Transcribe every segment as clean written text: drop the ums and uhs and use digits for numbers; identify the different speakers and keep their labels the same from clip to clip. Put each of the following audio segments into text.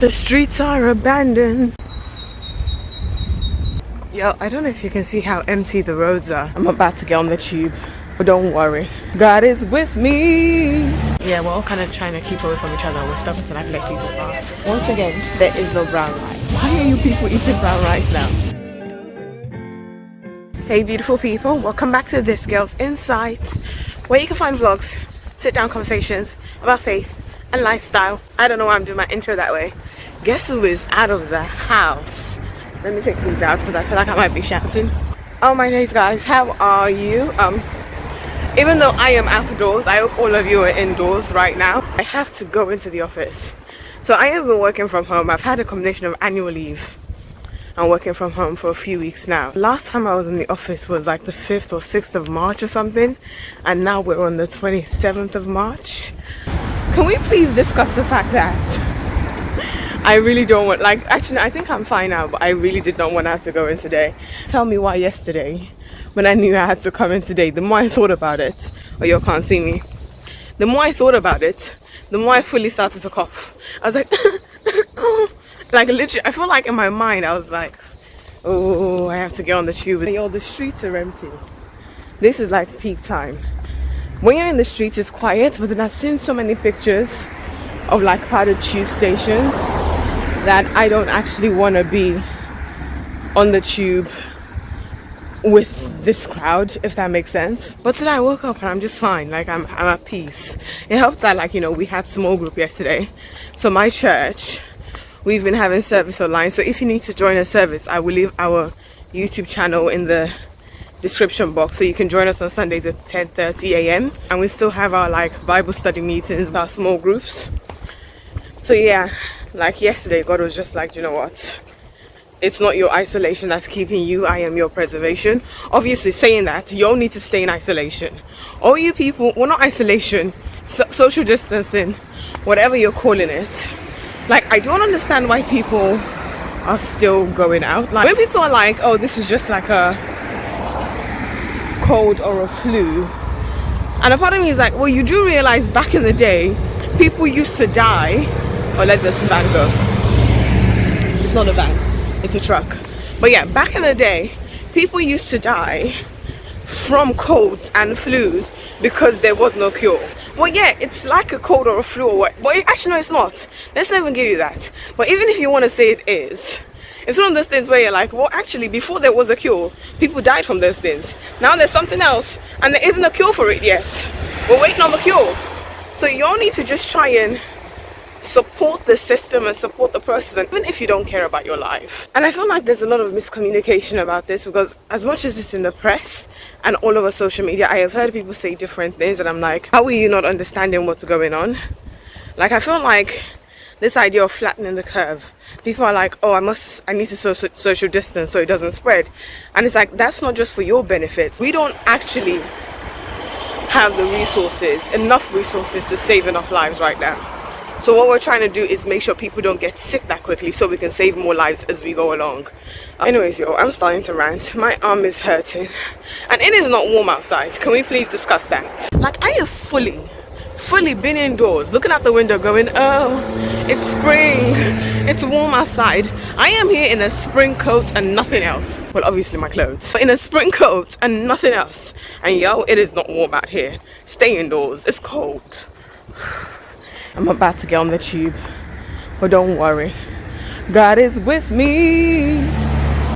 Speaker 1: The streets are abandoned. Yo, I don't know if you can see how empty the roads are. I'm about to get on the tube, but don't worry, God is with me. Yeah, we're all kind of trying to keep away from each other. We're stopping to like let people pass. Once again, there is no brown rice. Why are you people eating brown rice now? Hey beautiful people, welcome back to This Girl's Insight, where you can find vlogs, sit down conversations about faith and lifestyle. I don't know why I'm doing my intro that way. Guess who is out of the house? Let me take these out because I feel like I might be shouting. Oh my days guys, how are you? Even though I am outdoors, I hope all of you are indoors right now. I have to go into the office. So I have been working from home. I've had a combination of annual leave and working from home for a few weeks now. Last time I was in the office was like the 5th or 6th of March or something. And now we're on the 27th of March. Can we please discuss the fact that I really don't want, like, actually I think I'm fine now, but I really did not want to have to go in today. Tell me why yesterday, when I knew I had to come in today, the more I thought about it, oh you can't see me, the more I thought about it, the more I fully started to cough. I was like, like literally, I feel like in my mind, I was like, oh, I have to get on the tube. Yo, the streets are empty. This is like peak time. When you're in the streets, it's quiet, but then I've seen so many pictures of like crowded tube stations that I don't actually want to be on the tube with this crowd, if that makes sense. But today I woke up and I'm just fine, like I'm at peace. It helped that, like, you know, we had small group yesterday. So my church, we've been having service online. So if you need to join a service, I will leave our YouTube channel in the description box so you can join us on Sundays at 10:30 a.m. and we still have our like Bible study meetings with our small groups. So yeah, like yesterday God was just like, you know what, it's not your isolation that's keeping you, I am your preservation. Obviously saying that, you all need to stay in isolation. All you people, well, not isolation, social distancing, whatever you're calling it. Like, I don't understand why people are still going out. Like when people are like, oh, this is just like a cold or a flu, and a part of me is like, well, you do realize back in the day people used to die. Oh, let this van go. It's not a van, it's a truck. But yeah, back in the day people used to die from colds and flus because there was no cure. Well, yeah, it's like a cold or a flu or what, but actually no, it's not. Let's not even give you that. But even if you want to say it is, it's one of those things where you're like, well, actually, before there was a cure, people died from those things. Now there's something else, and there isn't a cure for it yet. We're waiting on the cure. So you all need to just try and support the system and support the process, and even if you don't care about your life. And I feel like there's a lot of miscommunication about this, because as much as it's in the press and all over social media, I have heard people say different things, and I'm like, how are you not understanding what's going on? Like, I feel like this idea of flattening the curve, people are like, oh, I need to social distance so it doesn't spread. And it's like, that's not just for your benefit. We don't actually have the resources, enough resources to save enough lives right now. So what we're trying to do is make sure people don't get sick that quickly so we can save more lives as we go along. Anyways, yo, I'm starting to rant. My arm is hurting and it is not warm outside. Can we please discuss that? Like, I have fully been indoors looking out the window going, oh, it's spring, it's warm outside. I am here in a spring coat and nothing else. Well, obviously my clothes, but in a spring coat and nothing else. And yo, it is not warm out here. Stay indoors, it's cold. I'm about to get on the tube, but don't worry, God is with me.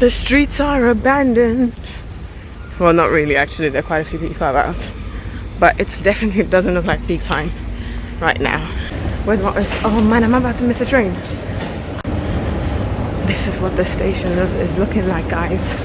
Speaker 1: The streets are abandoned. Well, not really, actually, there are quite a few people about, but it's definitely, it doesn't look like peak time right now. Where's my, oh man, I'm about to miss a train. This is what the station is looking like, guys.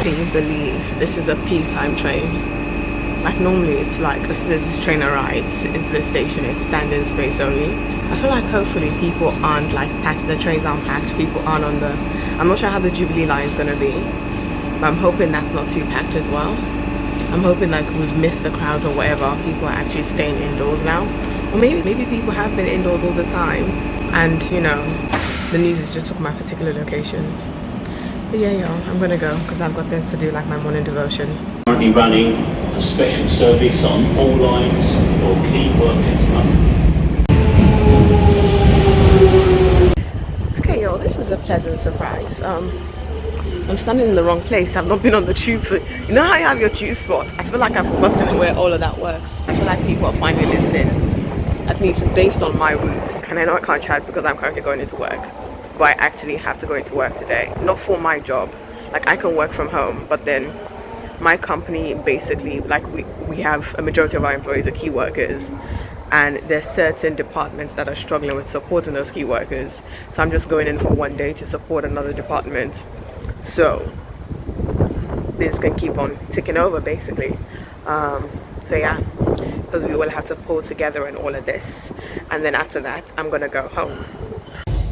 Speaker 1: Can you believe this is a peak time train? Like normally it's like as soon as this train arrives into the station, it's standing space only. I feel like hopefully people aren't like packed, the trains aren't packed, people aren't on the, I'm not sure how the Jubilee line is going to be, but I'm hoping that's not too packed as well. I'm hoping like we've missed the crowds or whatever, people are actually staying indoors now. Or maybe people have been indoors all the time and, you know, the news is just talking about particular locations. But yeah, yo, I'm gonna go because I've got things to do, like my morning devotion.
Speaker 2: currently running a special service on all lines for key workers only.
Speaker 1: Okay, yo, this is a pleasant surprise. I'm standing in the wrong place. I've not been on the tube for, you know how you have your tube spot? I feel like I've forgotten where all of that works. I feel like people are finally listening, at least based on my route. And I know I can't chat because I'm currently going into work, but I actually have to go into work today. Not for my job. Like, I can work from home, but then my company basically, like, we have a majority of our employees are key workers, and there's certain departments that are struggling with supporting those key workers. So I'm just going in for one day to support another department, so this can keep on ticking over basically. So yeah, because we will have to pull together and all of this, and then after that I'm gonna go home.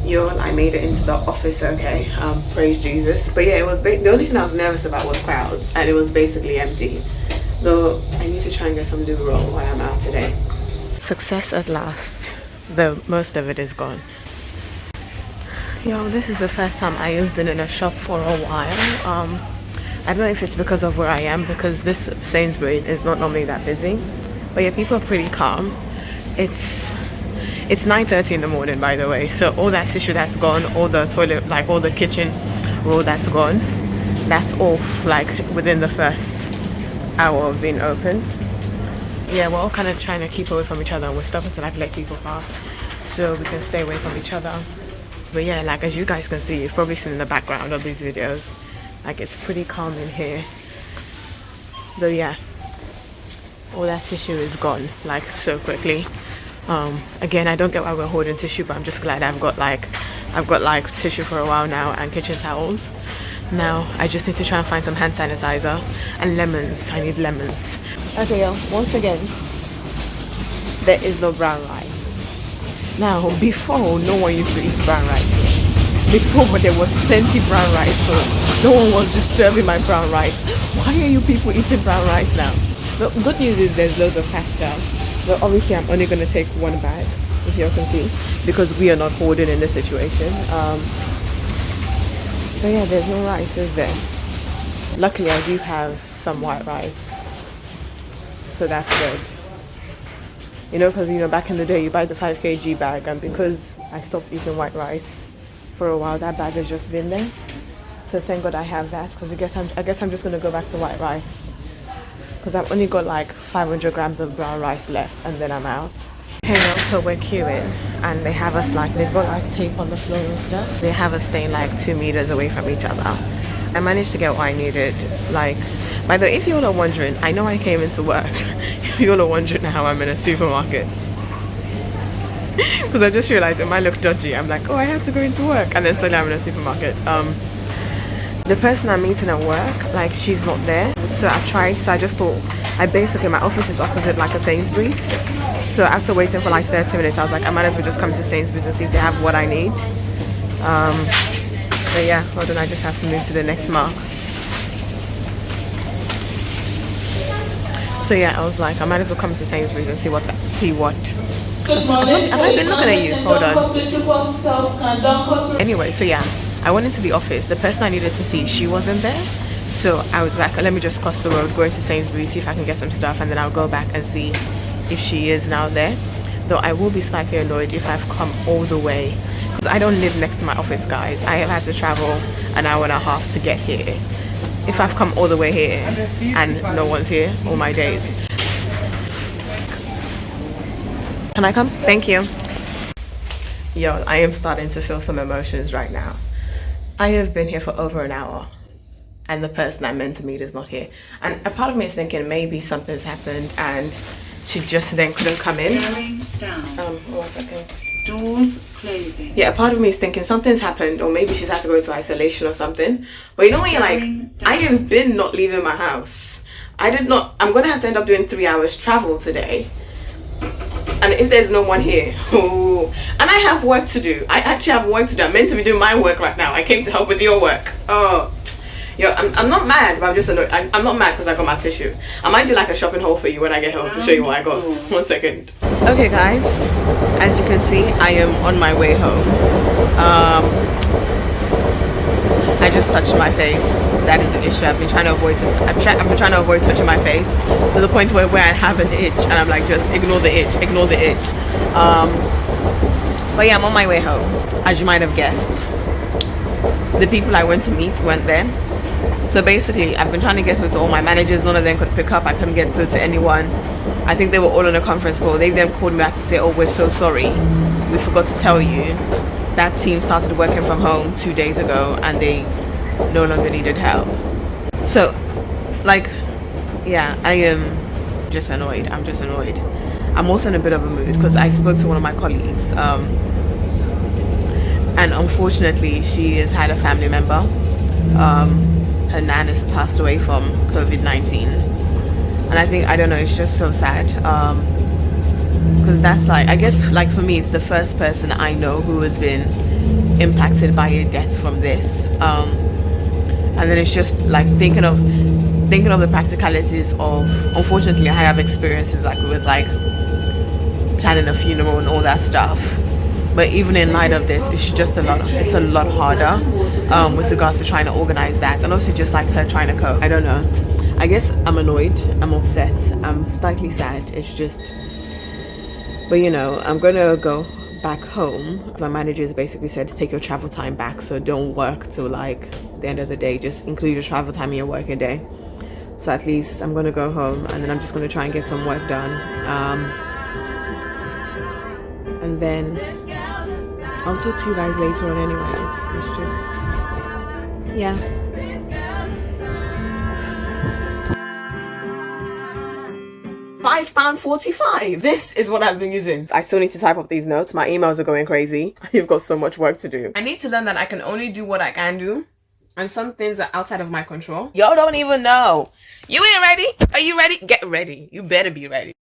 Speaker 1: Yo, I made it into the office okay. Praise Jesus. But yeah, it was the only thing I was nervous about was crowds, and it was basically empty, though I need to try and get some new roll while I'm out today. Success at last, though most of it is gone. Yo, this is the first time I have been in a shop for a while. I don't know if it's because of where I am, because this Sainsbury's is not normally that busy, but yeah, people are pretty calm. It's 9:30 in the morning, by the way, so all that tissue that's gone, all the toilet, like all the kitchen roll that's gone, that's off like within the first hour of being open. Yeah, we're all kind of trying to keep away from each other, and we're stopping to like let people pass so we can stay away from each other. But yeah, like as you guys can see, you've probably seen in the background of these videos, like it's pretty calm in here. But yeah, all that tissue is gone like so quickly. Again, I don't get why we're holding tissue, but I'm just glad I've got like tissue for a while now and kitchen towels. Now I just need to try and find some hand sanitizer and lemons. I need lemons. Okay, yo, once again, there is no brown rice. Now, before, no one used to eat brown rice. Before, but there was plenty brown rice, so no one was disturbing my brown rice. Why are you people eating brown rice now? The good news is there's loads of pasta, but obviously I'm only going to take one bag, if you can see, because we are not hoarding in this situation. But yeah, there's no rice, is there? Luckily, I do have some white rice, so that's good. You know, because, you know, back in the day, you buy the 5 kg bag, and because I stopped eating white rice for a while, that bag has just been there. So thank God I have that, because I guess I'm just going to go back to white rice, because I've only got like 500 grams of brown rice left, and then I'm out. Hey, now, so we're queuing, and they have us like, they've got like tape on the floor and stuff. They have us staying like 2 meters away from each other. I managed to get what I needed. Like, by the way, if you all are wondering, I know I came into work. If you all are wondering how I'm in a supermarket, because I just realized it might look dodgy. I'm like, oh, I have to go into work, and then suddenly I'm in a supermarket. The person I'm meeting at work, like, she's not there, so I just thought, my office is opposite like a Sainsbury's, so after waiting for like 30 minutes, I was like, I might as well just come to Sainsbury's and see if they have what I need. But yeah, hold on, I just have to move to the next mark. So yeah, I was like, I might as well come to Sainsbury's and see what. Have I been looking at you? Hold on. Anyway, so yeah, I went into the office. The person I needed to see, she wasn't there. So I was like, let me just cross the road, go into Sainsbury's, see if I can get some stuff, and then I'll go back and see if she is now there. Though I will be slightly annoyed if I've come all the way, because I don't live next to my office, guys. I have had to travel an hour and a half to get here. If I've come all the way here and no one's here all my days. Can I come? Thank you. Yo, I am starting to feel some emotions right now. I have been here for over an hour, and the person I meant to meet is not here. And a part of me is thinking maybe something's happened and she just then couldn't come in. 1 second.
Speaker 3: Doors closing.
Speaker 1: Yeah, a part of me is thinking something's happened, or maybe she's had to go into isolation or something. But you know when you're like, I have been not leaving my house. I'm gonna have to end up doing 3 hours travel today. And if there's no one here, oh, and I have work to do. I actually have work to do. I'm meant to be doing my work right now. I came to help with your work. Oh, yo, I'm not mad, but I'm just annoyed. I'm not mad because I got my tissue. I might do like a shopping haul for you when I get home to show you what I got. 1 second. Okay, guys, as you can see, I am on my way home. I just touched my face. That is an issue. I've been trying to avoid it. I've been trying to avoid touching my face to the point where I have an itch and I'm like, just ignore the itch, ignore the itch. But yeah, I'm on my way home. As you might have guessed, the people I went to meet weren't there. So basically, I've been trying to get through to all my managers. None of them could pick up. I couldn't get through to anyone. I think they were all on a conference call. They then called me back to say, oh, we're so sorry. We forgot to tell you. That team started working from home 2 days ago and they no longer needed help. So, like, yeah, I am just annoyed. I'm just annoyed. I'm also in a bit of a mood because I spoke to one of my colleagues. And unfortunately, she has had a family member. Her nan has passed away from COVID-19. And I don't know, it's just so sad. Because that's like, I guess like for me, it's the first person I know who has been impacted by a death from this. And then it's just like thinking of the practicalities of, unfortunately, I have experiences like with like planning a funeral and all that stuff. But even in light of this, it's just a lot harder with regards to trying to organize that, and also just like her trying to cope. I don't know. I guess I'm annoyed, I'm upset, I'm slightly sad. It's just, but you know, I'm gonna go back home. My managers basically said to take your travel time back, so don't work till like the end of the day, just include your travel time in your working day. So at least I'm gonna go home and then I'm just gonna try and get some work done, and then I'll talk to you guys later on anyways. It's just, yeah. £5.45. This is what I've been using. I still need to type up these notes. My emails are going crazy. You've got so much work to do. I need to learn that I can only do what I can do, and some things are outside of my control. Y'all don't even know. You ain't ready? Are you ready? Get ready. You better be ready.